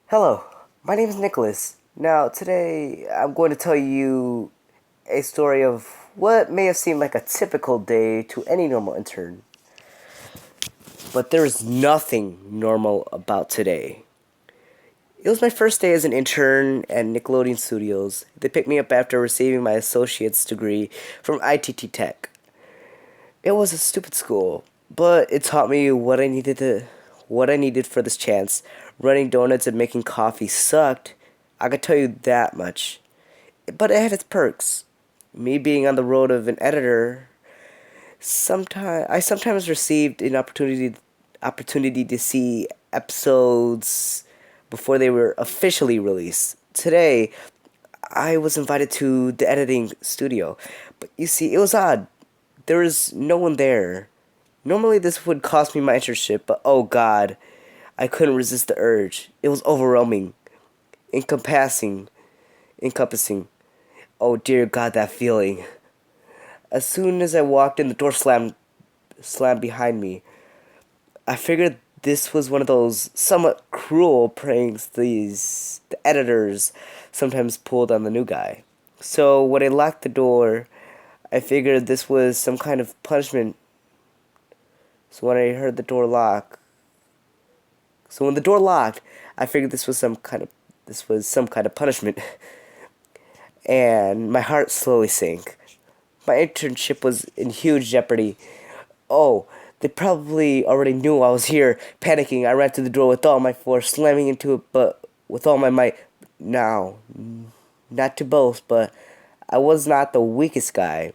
Hello, my name is Nicholas. Now, today I'm going to tell you a story of what may have seemed like a typical day to any normal intern. But there is nothing normal about today. It was my first day as an intern at Nickelodeon Studios. They picked me up after receiving my associate's degree from ITT Tech. It was a stupid school, but it taught me what I needed for this chance. Running donuts and making coffee sucked. I could tell you that much. But it had its perks. Me being on the road of an editor, I sometimes received an opportunity to see episodes before they were officially released. Today, I was invited to the editing studio, but you see, it was odd. There was no one there. Normally, this would cost me my internship, but oh god, I couldn't resist the urge. It was overwhelming, encompassing, encompassing. Oh dear God, that feeling. As soon as I walked in, the door slammed behind me. I figured this was one of those somewhat cruel pranks the editors sometimes pulled on the new guy. So when I locked the door, I figured this was some kind of punishment. So when I heard the door lock, so when the door locked, I figured this was some kind of punishment, and my heart slowly sank. My internship was in huge jeopardy. Oh, they probably already knew I was here. Panicking, I ran to the door with all my force, slamming into it, but with all my might. Now, not to boast, but I was not the weakest guy,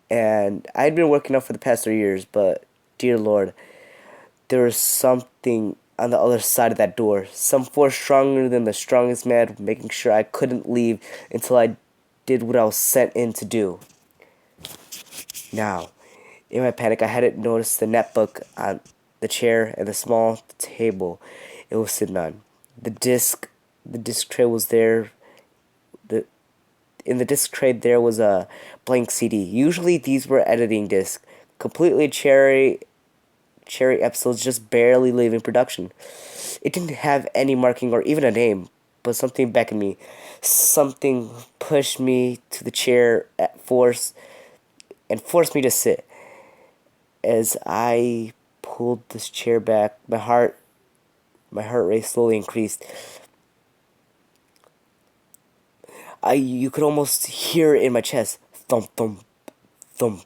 and I'd been working out for the past 3 years. But dear Lord, there was something on the other side of that door. Some force stronger than the strongest man, making sure I couldn't leave until I did what I was sent in to do. Now, in my panic, I hadn't noticed the netbook on the chair and the small table it was sitting on. The disc tray was there. The In the disc tray there was a blank CD. Usually these were editing discs, completely cherry episodes just barely leaving production. It didn't have any marking or even a name, but something beckoned me. Something pushed me to the chair at force and forced me to sit. As I pulled this chair back, my heart rate slowly increased. You could almost hear it in my chest. Thump, thump, thump,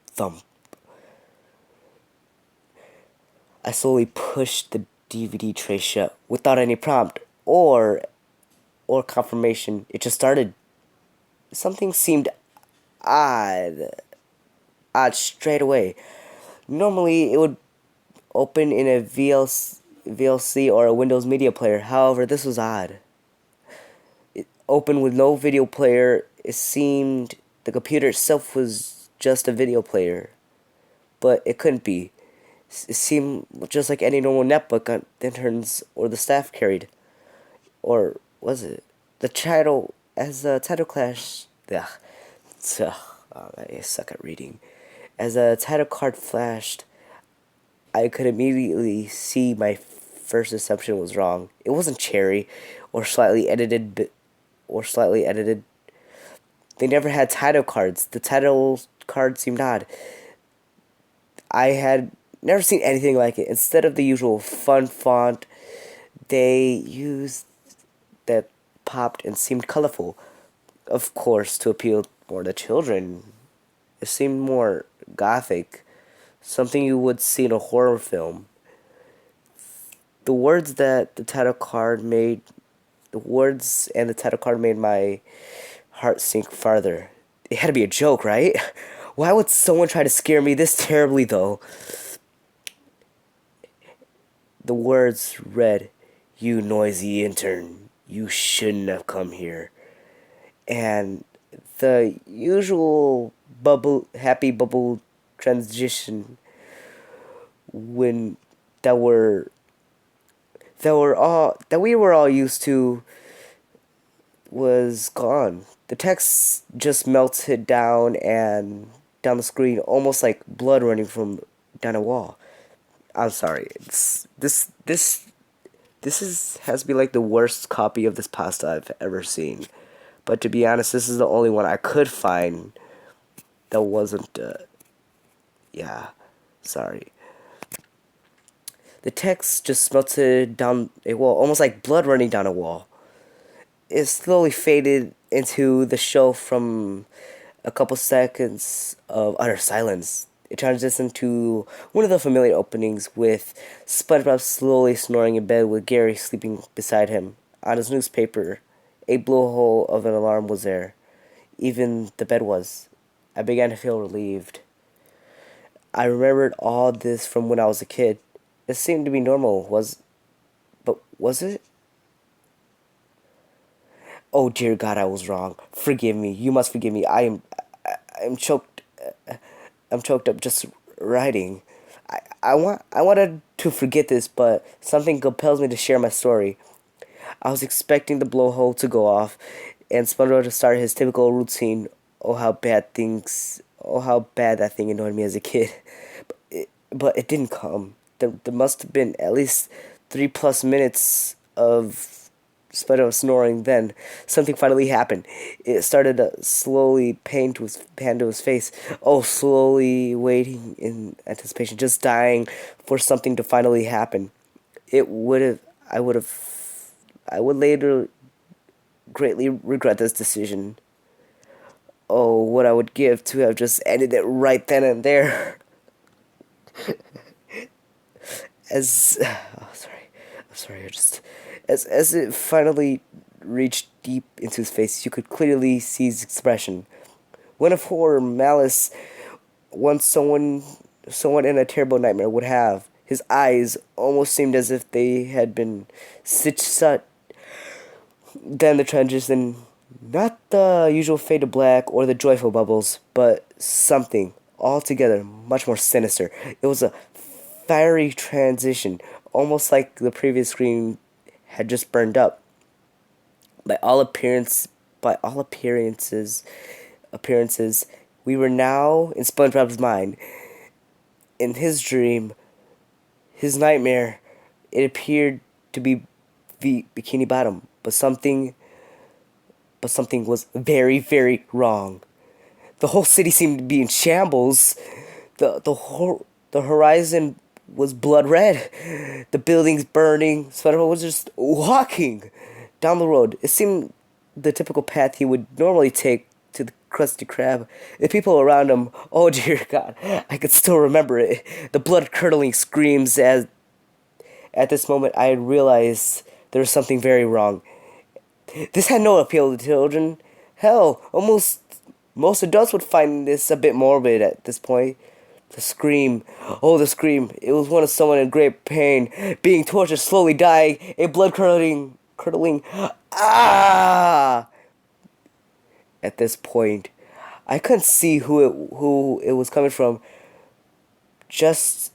thump. I slowly pushed the DVD tray shut without any prompt or confirmation. It just started. Something seemed odd, odd straight away. Normally, it would open in a VLC or a Windows Media Player. However, this was odd. It opened with no video player. It seemed the computer itself was just a video player, but it couldn't be. It seemed just like any normal netbook the interns or the staff carried. Or was it? The title, as the title clash. Ugh. Ugh. Oh, I suck at reading. As the title card flashed, I could immediately see my first assumption was wrong. It wasn't cherry or slightly edited. They never had title cards. The title card seemed odd. I had never seen anything like it. Instead of the usual fun font, they used that popped and seemed colorful. Of course, to appeal more to children. It seemed more gothic, something you would see in a horror film. The words that the words and the title card made my heart sink farther. It had to be a joke, right? Why would someone try to scare me this terribly, though? The words read, "You noisy intern, you shouldn't have come here." And the usual happy bubble transition when that were that we were all used to was gone. The text just melted down the screen, almost like blood running from down a wall. I'm sorry. This has to be like the worst copy of this pasta I've ever seen. But to be honest, this is the only one I could find that wasn't. Yeah, sorry. The text just melted down a wall, almost like blood running down a wall. It slowly faded into the show from a couple seconds of utter silence. It transitioned to one of the familiar openings with SpongeBob slowly snoring in bed with Gary sleeping beside him. On his newspaper, a blowhole of an alarm was there. Even the bed was. I began to feel relieved. I remembered all this from when I was a kid. It seemed to be normal, but was it? Oh dear God, I was wrong. Forgive me. You must forgive me. I'm choked. I'm choked up just writing. I wanted to forget this, but something compels me to share my story. I was expecting the blowhole to go off, and SpongeBob to start his typical routine. Oh how bad that thing annoyed me as a kid. But it didn't come. There must have been at least 3+ minutes of SpongeBob snoring. Then something finally happened. It started to slowly pan to his face. Oh, slowly waiting in anticipation, just dying for something to finally happen. It would have. I would have. I would later greatly regret this decision. Oh, what I would give to have just ended it right then and there. As oh, sorry, I'm sorry. I just as it finally reached deep into his face, you could clearly see his expression. One of horror, malice, once someone in a terrible nightmare would have. His eyes almost seemed as if they had been stitched shut. Then the transition, not the usual fade to black or the joyful bubbles, but something altogether much more sinister. It was a fiery transition, almost like the previous screen had just burned up. By all appearance, by all appearances, we were now in SpongeBob's mind. In his dream, his nightmare, it appeared to be Bikini Bottom, but something was very, very wrong. The whole city seemed to be in shambles. The horizon was blood red. The buildings burning. SpongeBob was just walking down the road. It seemed the typical path he would normally take to the Krusty Krab. The people around him, oh dear God, I could still remember it. The blood curdling screams as at this moment I had realized there was something very wrong. This had no appeal to children. Hell, almost most adults would find this a bit morbid at this point. The scream. Oh, the scream. It was one of someone in great pain, being tortured, slowly dying, a blood curdling. Ah! At this point, I couldn't see who it was coming from. Just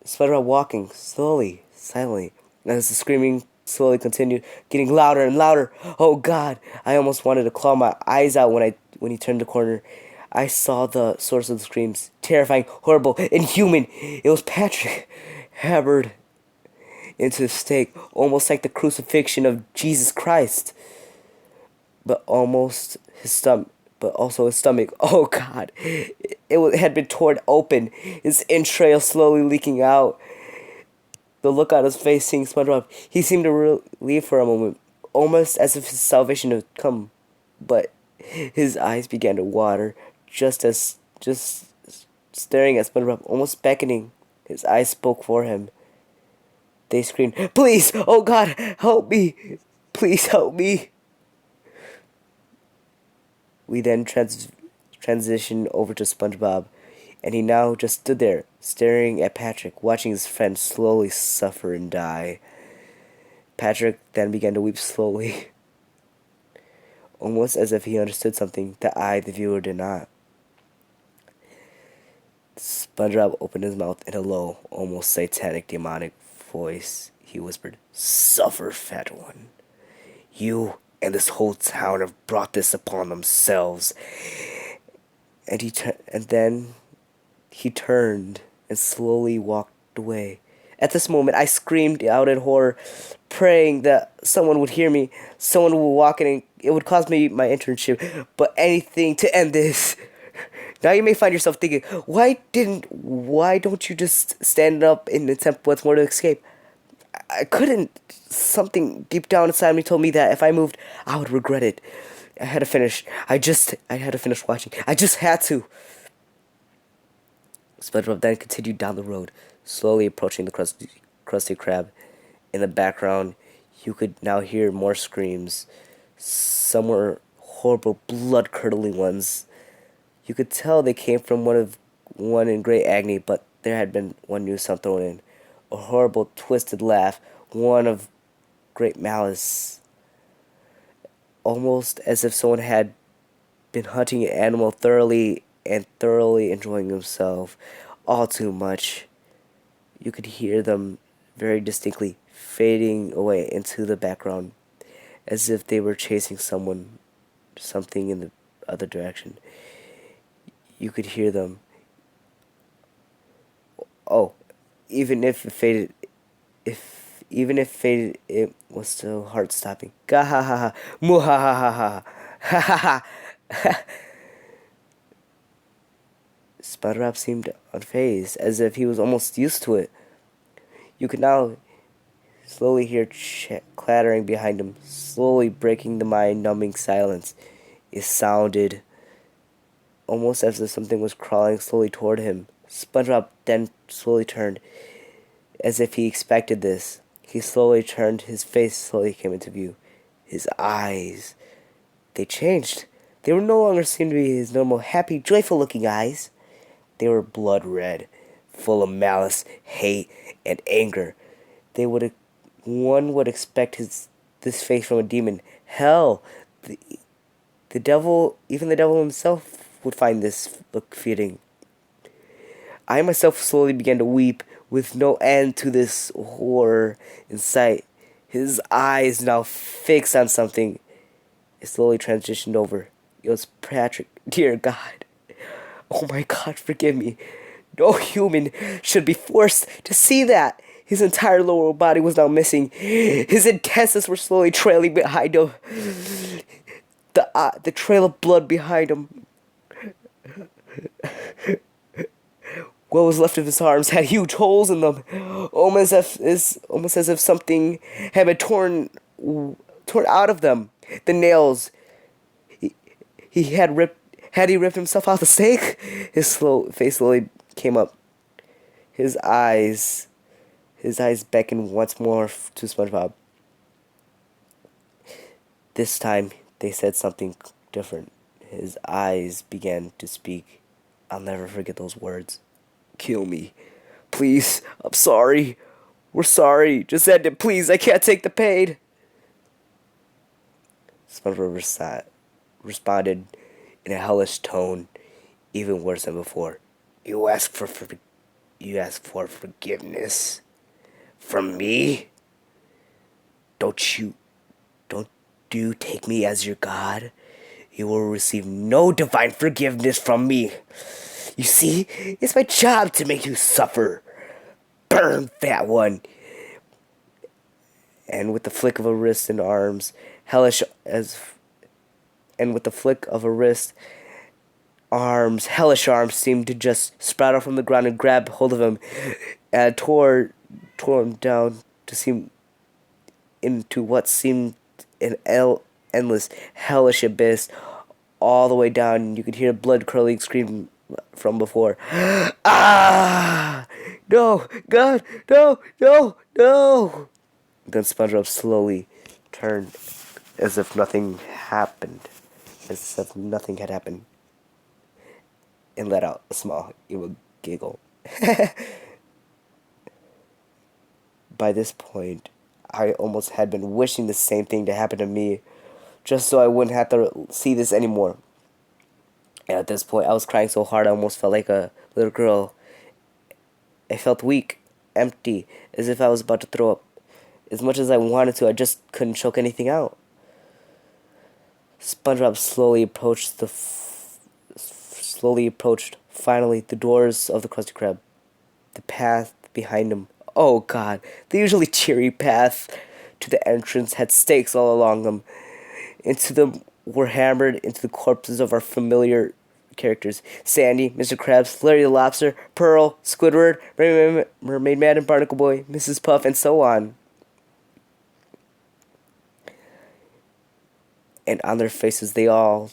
SpongeBob walking slowly, silently, as the screaming slowly continued, getting louder and louder. Oh God! I almost wanted to claw my eyes out when he turned the corner. I saw the source of the screams. Terrifying, horrible, inhuman. It was Patrick, hammered into the stake, almost like the crucifixion of Jesus Christ. But almost his stomach, but also his stomach. Oh God, it had been torn open, his entrails slowly leaking out. The look on his face, seeing SpongeBob, he seemed to relieve for a moment, almost as if his salvation had come. But his eyes began to water, just staring at SpongeBob, almost beckoning. His eyes spoke for him. They screamed, "Please! Oh God, help me! Please help me!" We then transitioned over to SpongeBob, and he now just stood there, staring at Patrick, watching his friend slowly suffer and die. Patrick then began to weep slowly, almost as if he understood something that I, the viewer, did not. SpongeBob opened his mouth in a low, almost satanic, demonic voice. He whispered, "Suffer, fat one. You and this whole town have brought this upon themselves." And then he turned and slowly walked away. At this moment, I screamed out in horror. praying that someone would hear me, someone would walk in and it would cost me my internship, but anything to end this. Now you may find yourself thinking, why don't you just stand up and attempt once more to escape? I couldn't. Something deep down inside me told me that if I moved, I would regret it. I had to finish. I had to finish watching. I just had to. SpongeBob then continued down the road, slowly approaching the Krusty Krab. In the background, you could now hear more screams. Some were horrible, blood-curdling ones. You could tell they came from one in great agony, but there had been one new sound thrown in. A horrible, twisted laugh, one of great malice. Almost as if someone had been hunting an animal thoroughly and thoroughly enjoying himself. All too much. You could hear them very distinctly fading away into the background, as if they were chasing something in the other direction. You could hear them. Oh, even if it faded, it was still heart-stopping. Ga ha ha ha, mu ha ha ha ha, ha ha ha. SpongeBob seemed unfazed, as if he was almost used to it. You could now slowly hear clattering behind him, slowly breaking the mind-numbing silence. It sounded almost as if something was crawling slowly toward him. SpongeBob then slowly turned, as if he expected this. He slowly turned, his face slowly came into view. His eyes, they changed. They were no longer seen to be his normal, happy, joyful-looking eyes. They were blood red, full of malice, hate, and anger. One would expect this face from a demon. Hell, the devil, even the devil himself would find this look fitting. I myself slowly began to weep, with no end to this horror in sight. His eyes now fixed on something. It slowly transitioned over. It was Patrick. Dear God. Oh my God, forgive me. No human should be forced to see that. His entire lower body was now missing. His intestines were slowly trailing behind him. The trail of blood behind him. What was left of his arms had huge holes in them, almost as if something had been torn out of them. The nails. He had ripped. Had he ripped himself out the stake? His face slowly came up. His eyes beckoned once more to SpongeBob. This time, they said something different. His eyes began to speak. I'll never forget those words. Kill me. Please, I'm sorry. We're sorry. Just end it, please. I can't take the pain. SpongeBob responded in a hellish tone, even worse than before. You ask for forgiveness from me? Don't you take me as your God? You will receive no divine forgiveness from me. You see, it's my job to make you suffer. Burn, fat one. And with the flick of a wrist and arms, hellish arms, seemed to just sprout out from the ground and grab hold of him and tore him down to seem into what seemed an endless, hellish abyss. All the way down, you could hear a blood-curdling scream from before. Ah! No! God! No! No! No! Then SpongeBob slowly turned as if nothing happened. As if nothing had happened. And let out a small, evil giggle. By this point, I almost had been wishing the same thing to happen to me, just so I wouldn't have to see this anymore. And at this point, I was crying so hard I almost felt like a little girl. I felt weak, empty, as if I was about to throw up. As much as I wanted to, I just couldn't choke anything out. SpongeBob slowly approached, finally, the doors of the Krusty Krab. The path behind him. Oh God, the usually cheery path to the entrance had stakes all along them. Into them were hammered into the corpses of our familiar characters: Sandy, Mr. Krabs, Larry the Lobster, Pearl, Squidward, Mermaid Man and Barnacle Boy, Mrs. Puff, and so on. And on their faces they all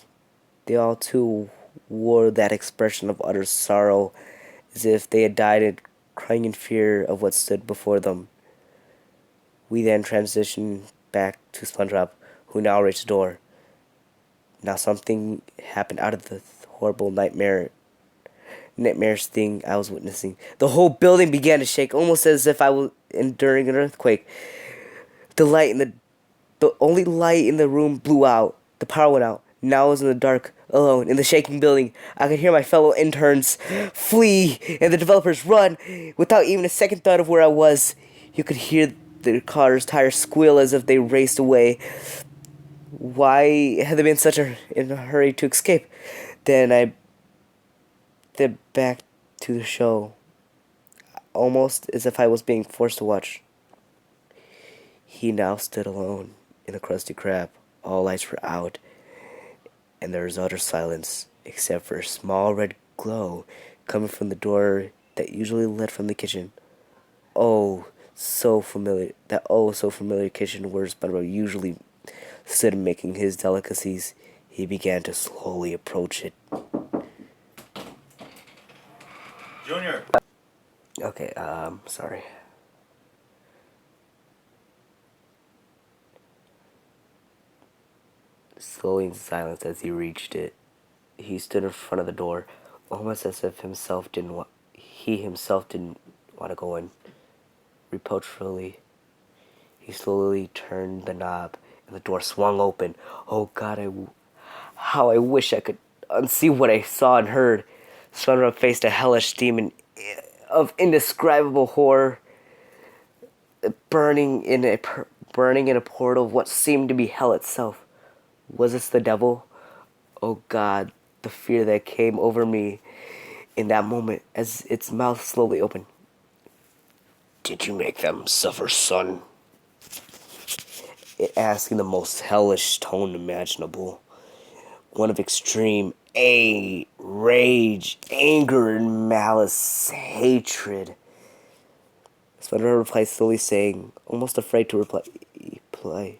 too wore that expression of utter sorrow, as if they had died in crying in fear of what stood before them. We then transitioned back to SpongeBob, who now reached the door. Now something happened out of the horrible nightmarish thing I was witnessing. The whole building began to shake, almost as if I was enduring an earthquake. The only light in the room blew out. The power went out. Now I was in the dark, alone, in the shaking building. I could hear my fellow interns flee and the developers run without even a second thought of where I was. You could hear the car's tires squeal as if they raced away. Why had they been in a hurry to escape? Then back to the show, almost as if I was being forced to watch. He now stood alone in the Krusty Krab. All lights were out, and there was utter silence, except for a small red glow coming from the door that usually led from the kitchen. Oh, so familiar. That so familiar kitchen where SpongeBob usually stood making his delicacies. He began to slowly approach it. Junior. Okay, sorry. Slowly in silence as he reached it, he stood in front of the door, almost as if he himself didn't want to go in. Reproachfully, he slowly turned the knob, and the door swung open. Oh God, how I wish I could unsee what I saw and heard. SpongeBob faced a hellish demon of indescribable horror, burning in a portal of what seemed to be hell itself. Was this the devil? Oh God, the fear that came over me in that moment as its mouth slowly opened. Did you make them suffer, son? It asked in the most hellish tone imaginable. One of extreme rage, anger, and malice, hatred. SpongeBob replied slowly, saying, almost afraid to reply.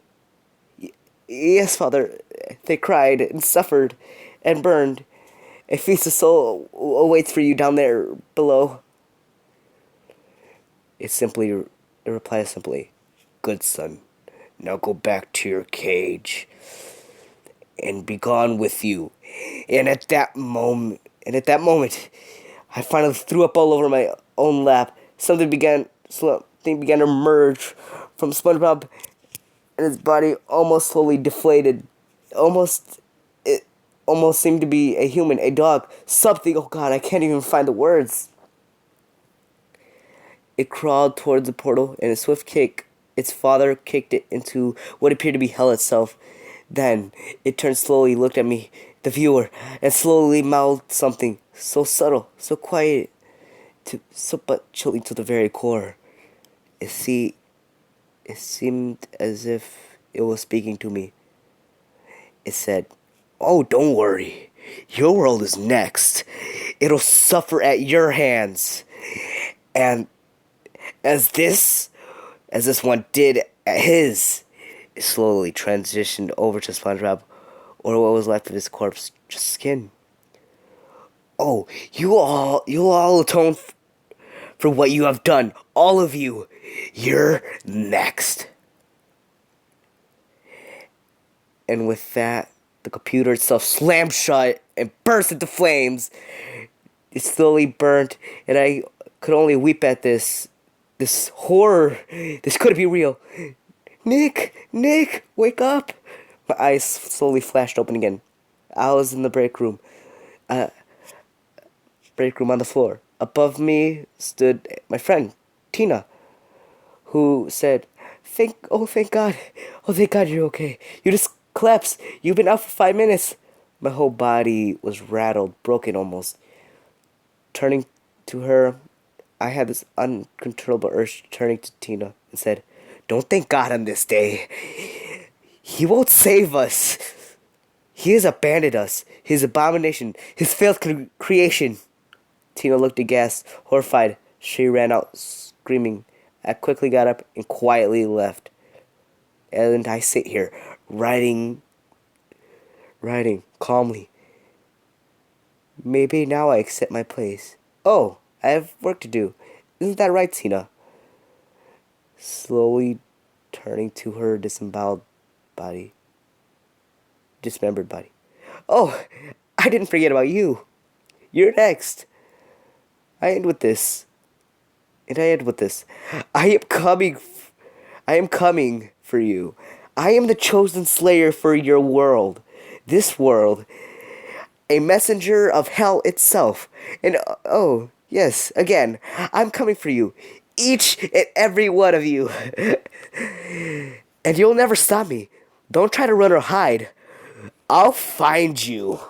Yes, Father, they cried and suffered and burned. A feast of soul awaits for you down there below. It replies simply, good son, now go back to your cage and be gone with you. And at that moment, I finally threw up all over my own lap. Something began to emerge from SpongeBob, and his body almost slowly deflated. It almost seemed to be a human, a dog, something. Oh God, I can't even find the words. It crawled towards the portal, and a swift kick, its father kicked it into what appeared to be hell itself. Then it turned slowly, looked at me, the viewer, and slowly mouthed something so subtle, so quiet, but chilling to the very core. It seemed as if it was speaking to me. It said, "Oh, don't worry. Your world is next. It'll suffer at your hands. And as this one did at his." It slowly transitioned over to SpongeBob, or what was left of his corpse, just skin. "Oh, you'll all atone for what you have done. All of you. You're next." And with that, the computer itself slammed shut and burst into flames. It slowly burnt, and I could only weep at this horror. This couldn't be real. Nick, wake up! My eyes slowly flashed open again. I was in the break room on the floor. Above me stood my friend, Tina, who said, thank God. Oh, thank God you're okay. You just collapsed. You've been out for 5 minutes." My whole body was rattled, broken almost. Turning to her, I had this uncontrollable urge turning to Tina and said, Don't thank God on this day. He won't save us. He has abandoned us. His abomination. His failed creation. Tina looked aghast, horrified. She ran out, screaming. I quickly got up and quietly left. And I sit here, writing calmly. Maybe now I accept my place. Oh, I have work to do. Isn't that right, Tina? Slowly turning to her disemboweled body. Dismembered body. Oh, I didn't forget about you. You're next. I end with this. I am coming. I am coming for you. I am the chosen slayer for your world. This world. A messenger of hell itself. And oh, yes, again, I'm coming for you. Each and every one of you. And you'll never stop me. Don't try to run or hide. I'll find you.